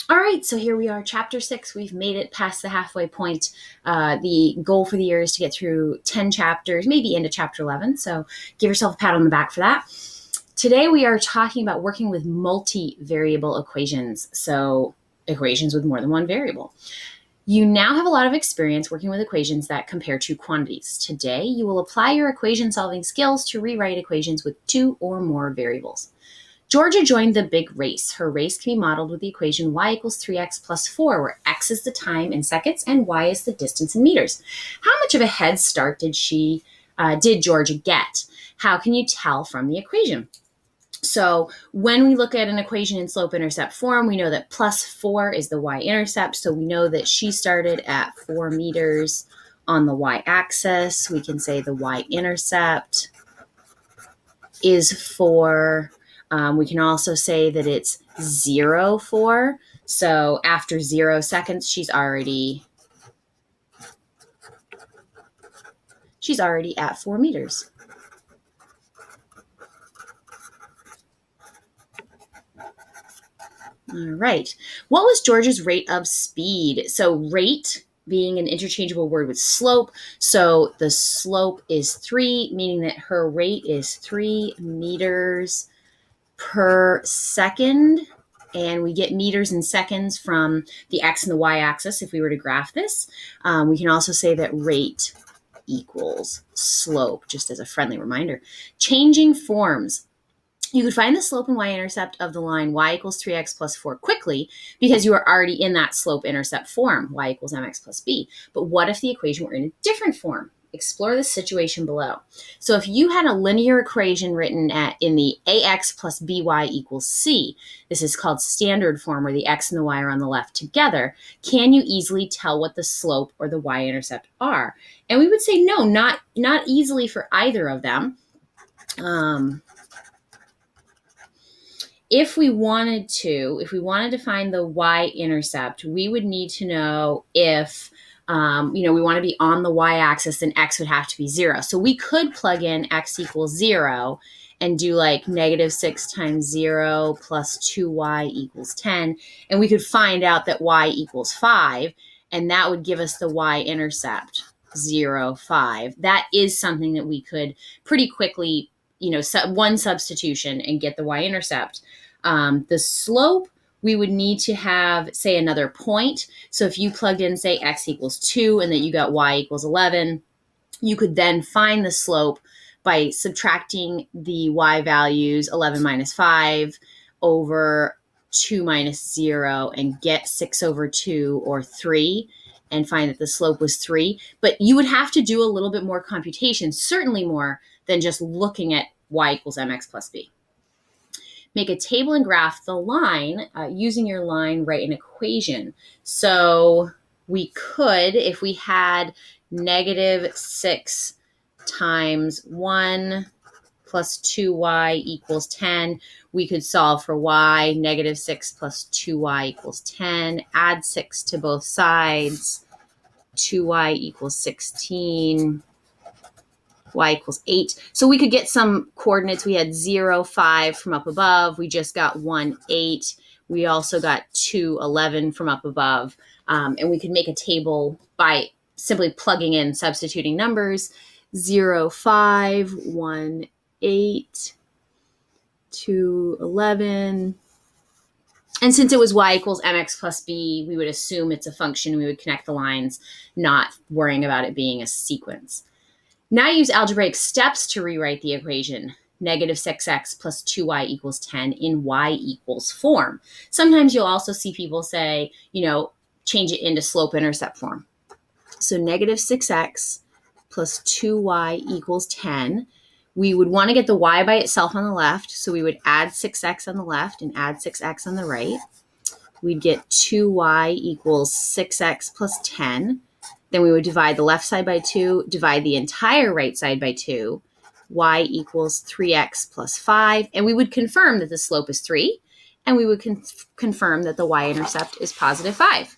All right, so here we are, chapter 6. We've made it past the halfway point. The goal for the year is to get through 10 chapters, maybe into chapter 11. So give yourself a pat on the back for that. Today we are talking about working with multivariable equations, so equations with more than one variable. You now have a lot of experience working with equations that compare two quantities. Today, you will apply your equation solving skills to rewrite equations with two or more variables. Georgia joined the big race. Her race can be modeled with the equation y equals 3x plus 4, where x is the time in seconds and y is the distance in meters. How much of a head start did Georgia get? How can you tell from the equation? So when we look at an equation in slope-intercept form, we know that plus 4 is the y-intercept. So we know that she started at 4 meters on the y-axis. We can say the y-intercept is 4. We can also say that it's 0, 4. So after 0 seconds, she's already at 4 meters. All right. What was George's rate of speed? So rate being an interchangeable word with slope. So the slope is 3, meaning that her rate is 3 meters per second. And we get meters and seconds from the x and the y axis if we were to graph this. We can also say that rate equals slope, just as a friendly reminder. Changing forms. You could find the slope and y-intercept of the line y equals 3x plus 4 quickly because you are already in that slope-intercept form, y equals mx plus b. But what if the equation were in a different form? Explore the situation below. So if you had a linear equation written in the ax plus by equals c, this is called standard form where the x and the y are on the left together, can you easily tell what the slope or the y-intercept are? And we would say no, not easily for either of them. If we wanted to find the y-intercept, we would need to know if, we want to be on the y-axis, then x would have to be 0. So we could plug in x equals 0 and do like negative 6 times 0 plus 2y equals 10. And we could find out that y equals 5, and that would give us the y-intercept, 0, 5. That is something that we could pretty quickly, one substitution and get the y-intercept. The slope, we would need to have, say, another point. So if you plugged in, say, x equals 2 and then you got y equals 11, you could then find the slope by subtracting the y values, 11 minus 5 over 2 minus 0, and get 6 over 2 or 3 and find that the slope was 3. But you would have to do a little bit more computation, certainly more than just looking at y equals mx plus b. Make a table and graph the line. Using your line, write an equation. So we could, if we had negative 6 times 1 plus 2y equals 10, we could solve for y. Negative 6 plus 2y equals 10. Add 6 to both sides. 2y equals 16. Y equals 8. So we could get some coordinates. We had 0, 5 from up above. We just got 1, 8. We also got 2, 11 from up above. And we could make a table by simply plugging in, substituting numbers. 0, 5, 1, 8, 2, 11. And since it was y equals mx plus b, we would assume it's a function. We would connect the lines, not worrying about it being a sequence. Now use algebraic steps to rewrite the equation. Negative 6x plus 2y equals 10 in y equals form. Sometimes you'll also see people say, change it into slope-intercept form. So negative 6x plus 2y equals 10. We would want to get the y by itself on the left, so we would add 6x on the left and add 6x on the right. We'd get 2y equals 6x plus 10. Then we would divide the left side by 2, divide the entire right side by 2. Y equals 3x plus 5. And we would confirm that the slope is 3. And we would confirm that the y-intercept is positive 5.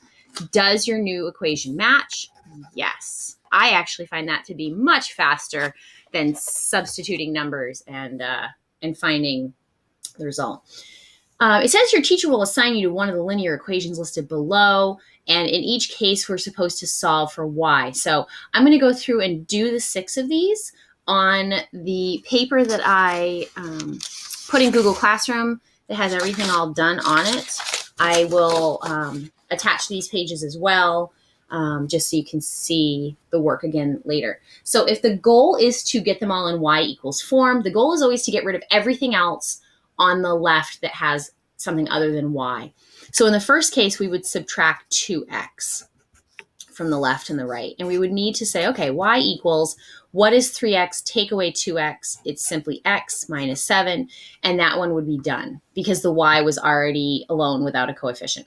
Does your new equation match? Yes. I actually find that to be much faster than substituting numbers and finding the result. It says your teacher will assign you to one of the linear equations listed below, and in each case, we're supposed to solve for y. So I'm going to go through and do the 6 of these on the paper that I put in Google Classroom that has everything all done on it. I will attach these pages as well, just so you can see the work again later. So if the goal is to get them all in y equals form, the goal is always to get rid of everything else on the left that has something other than y. So in the first case, we would subtract 2x from the left and the right. And we would need to say, okay, y equals, what is 3x? Take away 2x. It's simply x minus 7. And that one would be done because the y was already alone without a coefficient.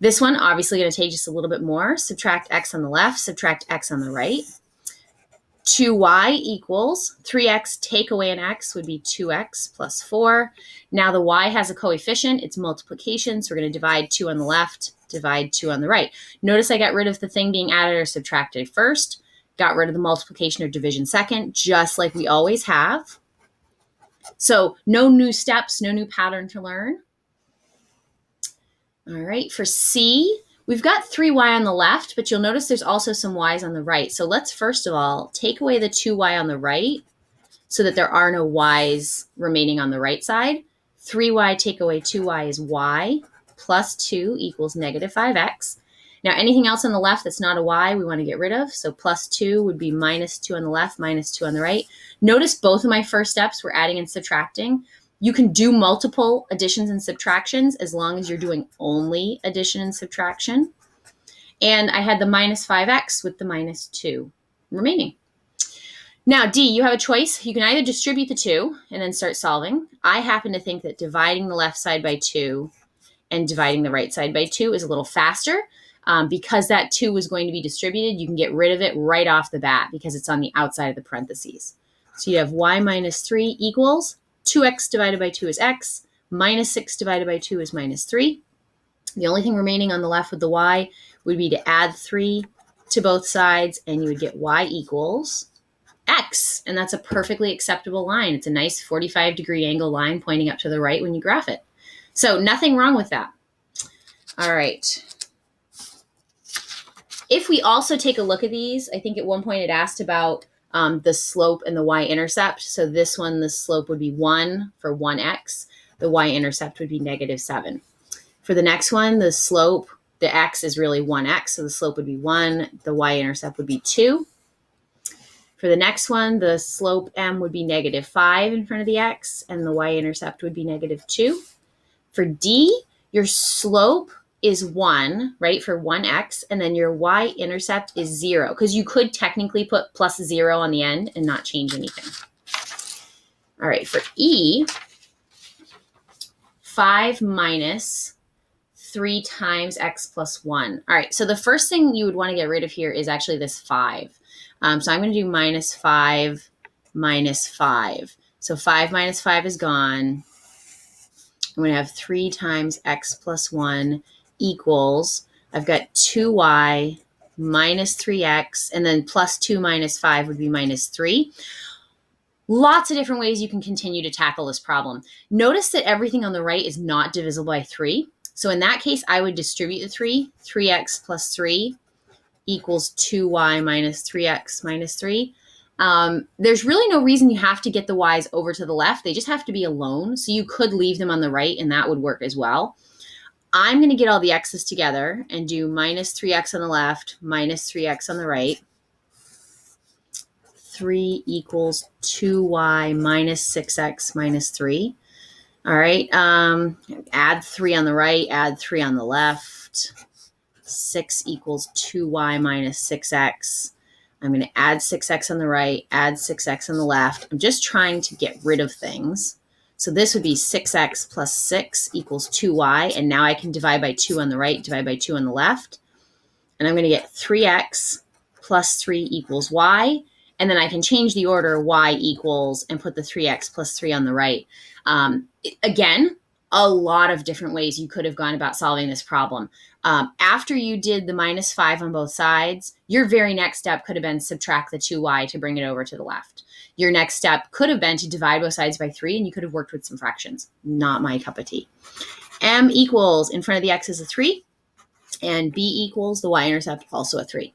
This one, obviously going to take just a little bit more. Subtract x on the left, subtract x on the right. 2y equals 3x, take away an x would be 2x plus 4. Now the y has a coefficient, it's multiplication, so we're going to divide 2 on the left, divide 2 on the right. Notice I got rid of the thing being added or subtracted first, got rid of the multiplication or division second, just like we always have. So no new steps, no new pattern to learn. All right, for C, we've got 3y on the left, but you'll notice there's also some y's on the right. So let's first of all take away the 2y on the right so that there are no y's remaining on the right side. 3y take away 2y is y plus 2 equals negative 5x. Now anything else on the left that's not a y we want to get rid of. So plus 2 would be minus 2 on the left, minus 2 on the right. Notice both of my first steps were adding and subtracting. You can do multiple additions and subtractions as long as you're doing only addition and subtraction. And I had the minus 5x with the minus 2 remaining. Now, D, you have a choice. You can either distribute the 2 and then start solving. I happen to think that dividing the left side by 2 and dividing the right side by 2 is a little faster. Because that 2 was going to be distributed, you can get rid of it right off the bat because it's on the outside of the parentheses. So you have y minus 3 equals 2x divided by 2 is x, minus 6 divided by 2 is minus 3. The only thing remaining on the left with the y would be to add 3 to both sides, and you would get y equals x. And that's a perfectly acceptable line. It's a nice 45-degree angle line pointing up to the right when you graph it. So nothing wrong with that. All right. If we also take a look at these, I think at one point it asked about the slope and the y-intercept. So this one, the slope would be 1 for 1x. The y-intercept would be negative 7. For the next one, the slope, the x is really 1x, so the slope would be 1. The y-intercept would be 2. For the next one, the slope m would be negative 5 in front of the x, and the y-intercept would be negative 2. For D, your slope is 1, right, for 1x, and then your y-intercept is 0, because you could technically put plus 0 on the end and not change anything. All right, for E, 5 minus 3 times x plus 1. All right, so the first thing you would want to get rid of here is actually this 5. So I'm going to do minus 5 minus 5. So 5 minus 5 is gone. I'm going to have 3 times x plus 1 equals, I've got 2y minus 3x, and then plus 2 minus 5 would be minus 3. Lots of different ways you can continue to tackle this problem. Notice that everything on the right is not divisible by 3. So in that case, I would distribute the 3. 3x plus 3 equals 2y minus 3x minus 3. There's really no reason you have to get the y's over to the left. They just have to be alone. So you could leave them on the right, and that would work as well. I'm going to get all the x's together and do minus 3x on the left, minus 3x on the right. 3 equals 2y minus 6x minus 3. All right, add 3 on the right, add 3 on the left. 6 equals 2y minus 6x. I'm going to add 6x on the right, add 6x on the left. I'm just trying to get rid of things. So this would be 6x plus 6 equals 2y. And now I can divide by 2 on the right, divide by 2 on the left. And I'm going to get 3x plus 3 equals y. And then I can change the order y equals and put the 3x plus 3 on the right. Again, a lot of different ways you could have gone about solving this problem. After you did the -5 on both sides, your very next step could have been subtract the 2y to bring it over to the left. Your next step could have been to divide both sides by 3, and you could have worked with some fractions. Not my cup of tea. M equals, in front of the x is a 3, and B equals the y-intercept, also a 3.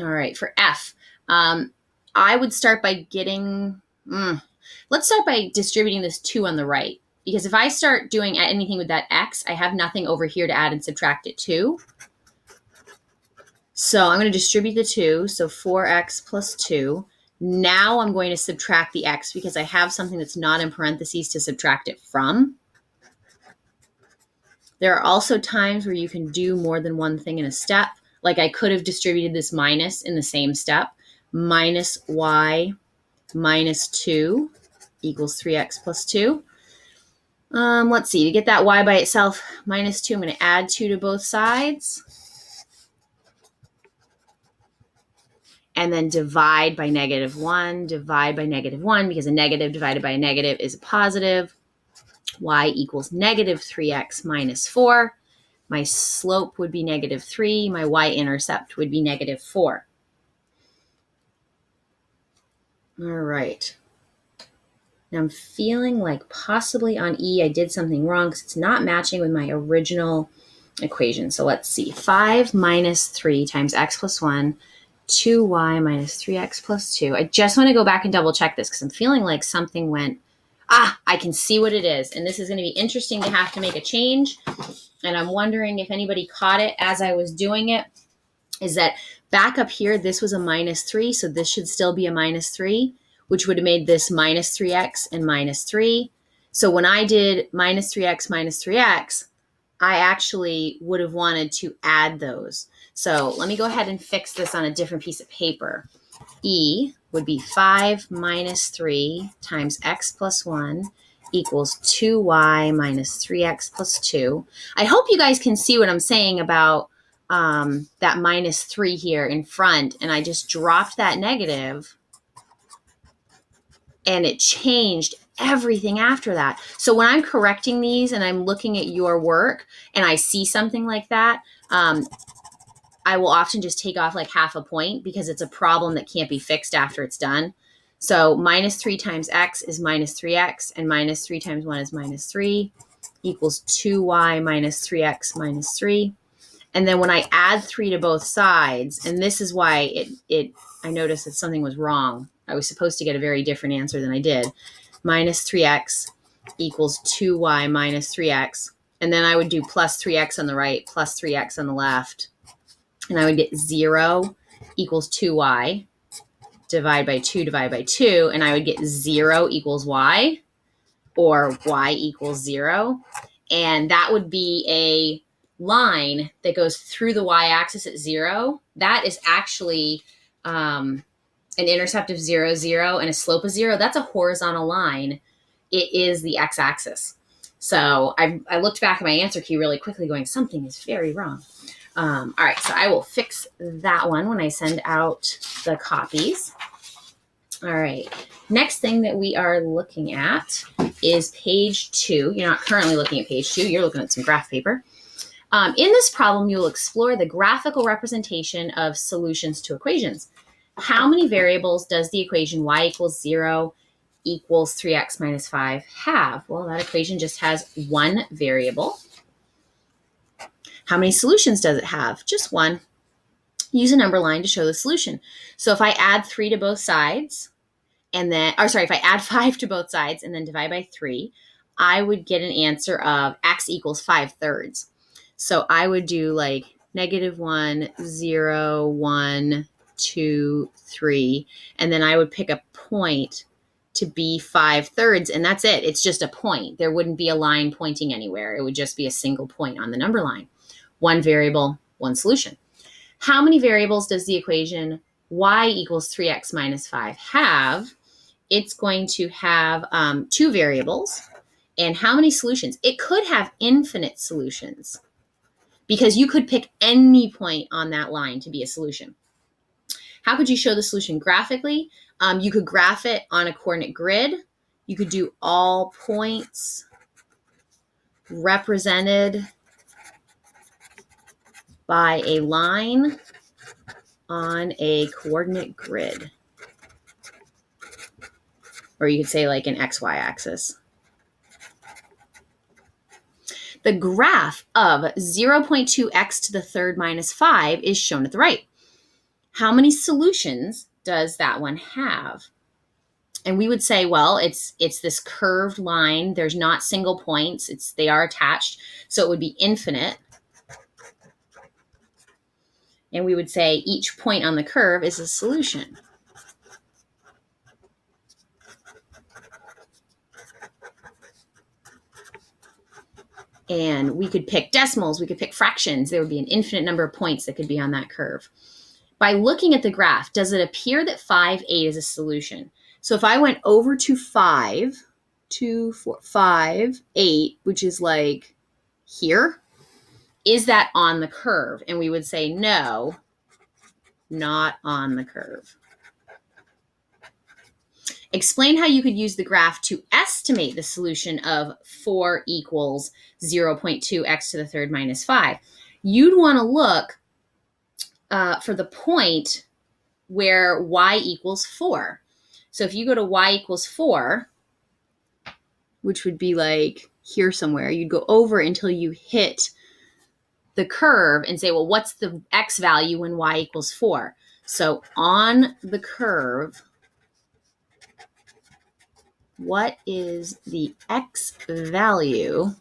All right, for F, I would start by let's start by distributing this 2 on the right. Because if I start doing anything with that x, I have nothing over here to add and subtract it to. So I'm going to distribute the 2, so 4x plus 2. Now I'm going to subtract the x because I have something that's not in parentheses to subtract it from. There are also times where you can do more than one thing in a step. Like I could have distributed this minus in the same step. Minus y minus 2 equals 3x plus 2. Let's see, to get that y by itself, minus 2, I'm going to add 2 to both sides. And then divide by -1, divide by -1, because a negative divided by a negative is a positive. Y equals -3x minus 4. My slope would be -3. My y-intercept would be -4. All right. Now I'm feeling like possibly on E I did something wrong because it's not matching with my original equation. So let's see. 5 minus 3 times x plus 1, 2y minus 3x plus 2. I just want to go back and double check this because I'm feeling like something went, I can see what it is. And this is going to be interesting to have to make a change. And I'm wondering if anybody caught it as I was doing it, is that back up here, this was a -3. So this should still be a -3, which would have made this -3x and -3. So when I did -3x minus 3x, I actually would have wanted to add those. So let me go ahead and fix this on a different piece of paper. E would be 5 minus 3 times x plus 1 equals 2y minus 3x plus 2. I hope you guys can see what I'm saying about that -3 here in front. And I just dropped that negative and it changed everything after that. So when I'm correcting these and I'm looking at your work and I see something like that, I will often just take off like half a point because it's a problem that can't be fixed after it's done. So -3 times x is -3x, and -3 times 1 is -3 equals 2y minus 3x minus 3. And then when I add 3 to both sides, and this is why I noticed that something was wrong. I was supposed to get a very different answer than I did. -3x equals 2y minus 3x. And then I would do plus 3x on the right, plus 3x on the left. And I would get 0 equals 2y, divide by 2, and I would get 0 equals y, or y equals 0. And that would be a line that goes through the y-axis at 0. That is actually an intercept of 0, 0, and a slope of 0. That's a horizontal line. It is the x-axis. So I looked back at my answer key really quickly going, something is very wrong. All right, so I will fix that one when I send out the copies. All right, next thing that we are looking at is page 2. You're not currently looking at page 2. You're looking at some graph paper. In this problem, you'll explore the graphical representation of solutions to equations. How many variables does the equation y equals 0 equals 3x minus 5 have? Well, that equation just has one variable. How many solutions does it have? Just one. Use a number line to show the solution. So if I add 3 to both sides, and then, if I add 5 to both sides and then divide by 3, I would get an answer of x equals 5/3. So I would do like -1, 0, 1, 2, 3, and then I would pick a point to be 5/3, and that's it. It's just a point. There wouldn't be a line pointing anywhere. It would just be a single point on the number line. One variable, one solution. How many variables does the equation y equals 3x minus 5 have? It's going to have 2 variables. And how many solutions? It could have infinite solutions because you could pick any point on that line to be a solution. How could you show the solution graphically? You could graph it on a coordinate grid. You could do all points represented by a line on a coordinate grid. Or you could say like an XY axis. The graph of 0.2x to the third minus 5 is shown at the right. How many solutions does that one have? And we would say, well, it's this curved line. There's not single points. They are attached. So it would be infinite. And we would say each point on the curve is a solution. And we could pick decimals. We could pick fractions. There would be an infinite number of points that could be on that curve. By looking at the graph, does it appear that 5, 8 is a solution? So if I went over to 5, 2, 4, 5, 8, which is like here, is that on the curve? And we would say no, not on the curve. Explain how you could use the graph to estimate the solution of 4 equals 0.2x to the third minus 5. You'd want to look for the point where y equals 4. So if you go to y equals 4, which would be like here somewhere, you'd go over until you hit the curve and say, well, what's the x value when y equals 4? So on the curve, what is the x value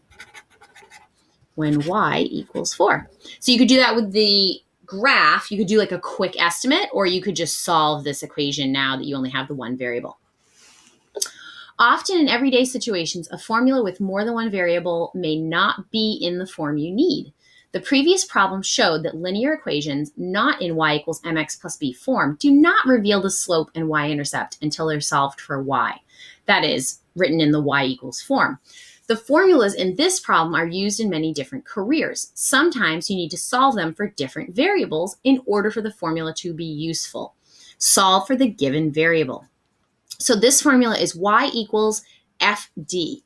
when y equals 4? So you could do that with the graph. You could do like a quick estimate, or you could just solve this equation now that you only have the one variable. Often in everyday situations, a formula with more than one variable may not be in the form you need. The previous problem showed that linear equations not in y equals mx plus b form do not reveal the slope and y-intercept until they're solved for y. That is, written in the y equals form. The formulas in this problem are used in many different careers. Sometimes you need to solve them for different variables in order for the formula to be useful. Solve for the given variable. So this formula is y equals fd,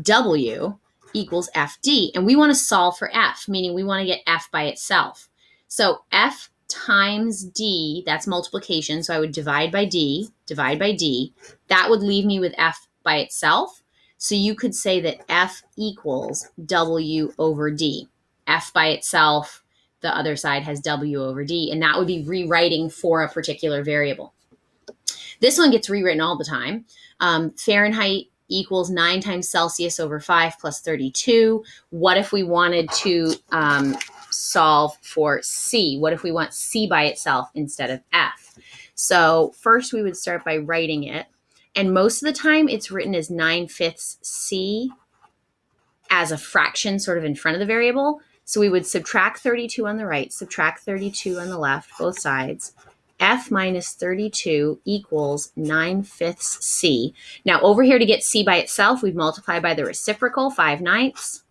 w equals fd, and we want to solve for f, meaning we want to get f by itself. So f times d, that's multiplication, so I would divide by d, that would leave me with f by itself. So you could say that f equals w over d. F by itself, the other side has w over d, and that would be rewriting for a particular variable. This one gets rewritten all the time. Fahrenheit equals 9 times Celsius over 5 plus 32. What if we wanted to solve for C? What if we want C by itself instead of F? So first we would start by writing it. And most of the time it's written as 9/5 C as a fraction sort of in front of the variable. So we would subtract 32 on the right, subtract 32 on the left, both sides. F minus 32 equals 9/5 C. Now over here to get C by itself, we'd multiply by the reciprocal, 5/9.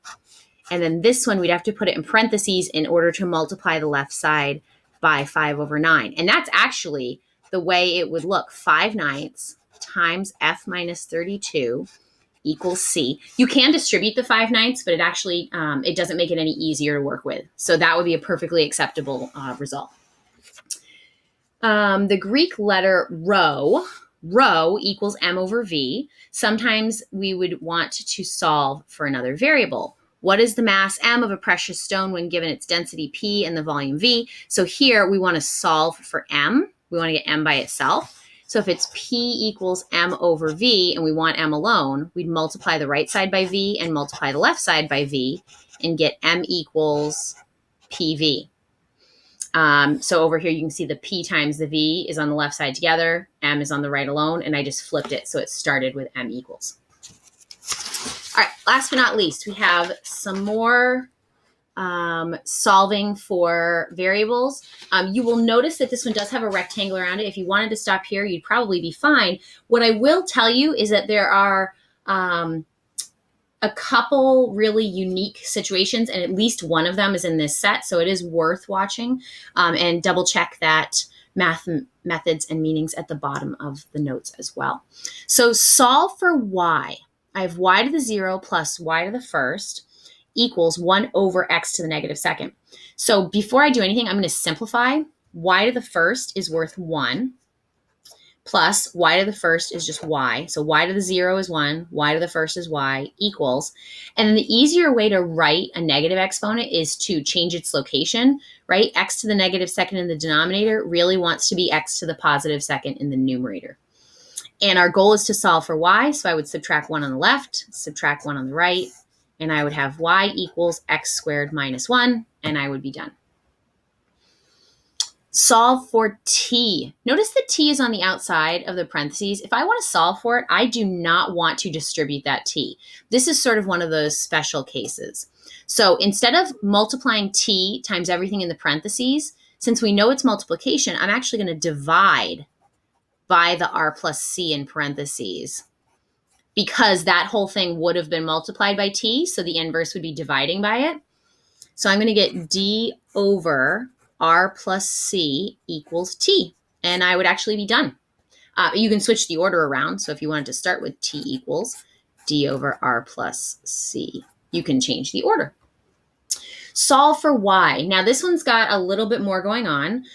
And then this one, we'd have to put it in parentheses in order to multiply the left side by 5 over 9. And that's actually the way it would look. 5/9 times F minus 32 equals C. You can distribute the 5/9, but it actually, it doesn't make it any easier to work with. So that would be a perfectly acceptable result. The Greek letter rho equals m over v. Sometimes we would want to solve for another variable. What is the mass m of a precious stone when given its density p and the volume v? So here we want to solve for m. We want to get m by itself. So if it's p equals m over v and we want m alone, we'd multiply the right side by v and multiply the left side by v and get m equals pv. So over here, you can see the P times the V is on the left side together. M is on the right alone. And I just flipped it. So it started with M equals. All right. Last but not least, we have some more solving for variables. You will notice that this one does have a rectangle around it. If you wanted to stop here, you'd probably be fine. What I will tell you is that there are a couple really unique situations, and at least one of them is in this set, so it is worth watching, and double check that methods and meanings at the bottom of the notes as well. So solve for y. I have y to the 0 plus y to the first equals 1 over x to the negative second. So before I do anything, I'm going to simplify. Y to the first is worth 1 plus y to the first is just y. So y to the 0 is 1, y to the first is y equals. And then the easier way to write a negative exponent is to change its location, right? X to the negative second in the denominator really wants to be x to the positive second in the numerator. And our goal is to solve for y, so I would subtract 1 on the left, subtract 1 on the right, and I would have y equals x squared minus 1, and I would be done. Solve for t. Notice that t is on the outside of the parentheses. If I want to solve for it, I do not want to distribute that t. This is sort of one of those special cases. So instead of multiplying t times everything in the parentheses, since we know it's multiplication, I'm actually going to divide by the r plus c in parentheses, because that whole thing would have been multiplied by t, so the inverse would be dividing by it. So I'm going to get d over r plus c equals t, and I would actually be done. You can switch the order around, so if you wanted to start with t equals d over r plus c, you can change the order. Solve for y. Now this one's got a little bit more going on.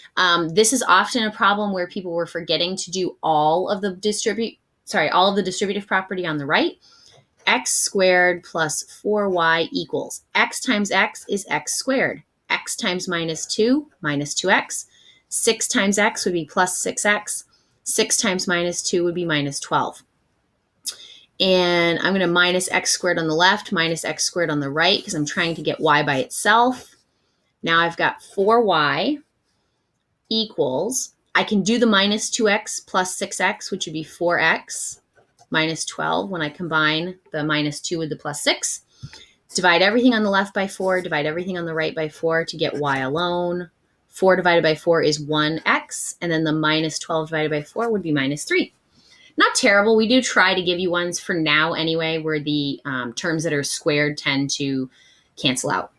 This is often a problem where people were forgetting to do all of the distributive property on the right. X squared plus 4y equals x times x is x squared. X times minus 2, minus 2x. 6 times x would be plus 6x. 6 times minus 2 would be minus 12. And I'm going to minus x squared on the left, minus x squared on the right, because I'm trying to get y by itself. Now I've got 4y equals, I can do the minus 2x plus 6x, which would be 4x minus 12 when I combine the minus 2 with the plus 6. Divide everything on the left by 4, divide everything on the right by 4 to get y alone. 4 divided by 4 is 1x, and then the minus 12 divided by 4 would be minus 3. Not terrible. We do try to give you ones for now anyway, where the terms that are squared tend to cancel out.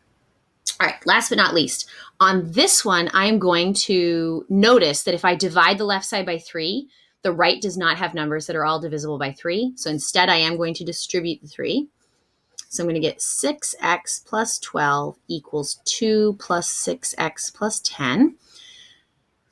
All right, last but not least, on this one, I'm going to notice that if I divide the left side by 3, the right does not have numbers that are all divisible by 3. So instead, I am going to distribute the 3. So I'm going to get 6x plus 12 equals 2 plus 6x plus 10.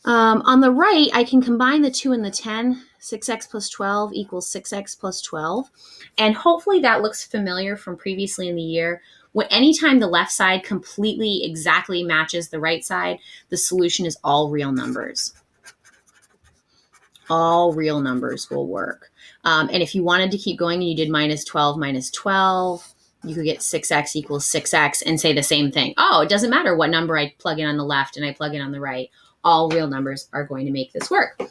On the right, I can combine the 2 and the 10. 6x plus 12 equals 6x plus 12. And hopefully that looks familiar from previously in the year. Anytime the left side completely exactly matches the right side, the solution is all real numbers. All real numbers will work. And if you wanted to keep going and you did minus 12, you could get 6x equals 6x and say the same thing. Oh, it doesn't matter what number I plug in on the left and I plug in on the right. All real numbers are going to make this work.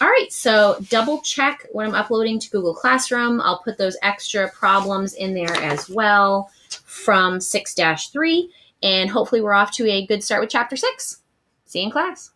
All right, so double check when I'm uploading to Google Classroom. I'll put those extra problems in there as well from 6-3, and hopefully we're off to a good start with Chapter 6. See you in class.